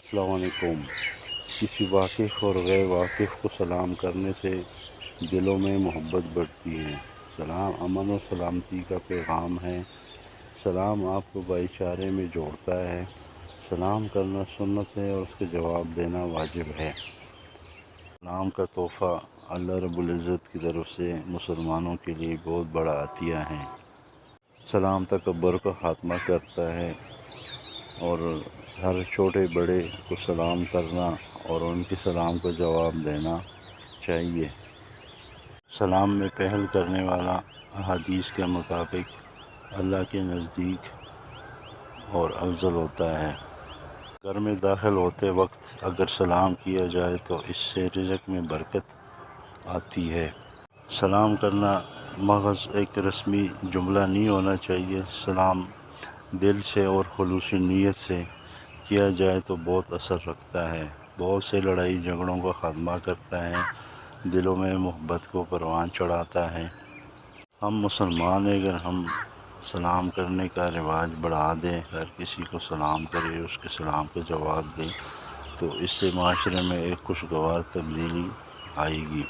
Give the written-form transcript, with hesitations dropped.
السلام علیکم۔ کسی واقف اور غیر واقف کو سلام کرنے سے دلوں میں محبت بڑھتی ہے۔ سلام امن و سلامتی کا پیغام ہے۔ سلام آپ کو بھائی چارے میں جوڑتا ہے۔ سلام کرنا سنت ہے اور اس کے جواب دینا واجب ہے۔ سلام کا تحفہ اللہ رب العزت کی طرف سے مسلمانوں کے لیے بہت بڑا عطیہ ہے۔ سلام تکبر کا خاتمہ کرتا ہے اور ہر چھوٹے بڑے کو سلام کرنا اور ان کے سلام کو جواب دینا چاہیے۔ سلام میں پہل کرنے والا احادیث کے مطابق اللہ کے نزدیک اور افضل ہوتا ہے۔ گھر میں داخل ہوتے وقت اگر سلام کیا جائے تو اس سے رزق میں برکت آتی ہے۔ سلام کرنا محض ایک رسمی جملہ نہیں ہونا چاہیے۔ سلام دل سے اور خلوص نیت سے کیا جائے تو بہت اثر رکھتا ہے۔ بہت سے لڑائی جھگڑوں کو خاتمہ کرتا ہے، دلوں میں محبت کو پروان چڑھاتا ہے۔ ہم مسلمان ہیں، اگر ہم سلام کرنے کا رواج بڑھا دیں، ہر کسی کو سلام کرے، اس کے سلام کا جواب دیں، تو اس سے معاشرے میں ایک خوشگوار تبدیلی آئے گی۔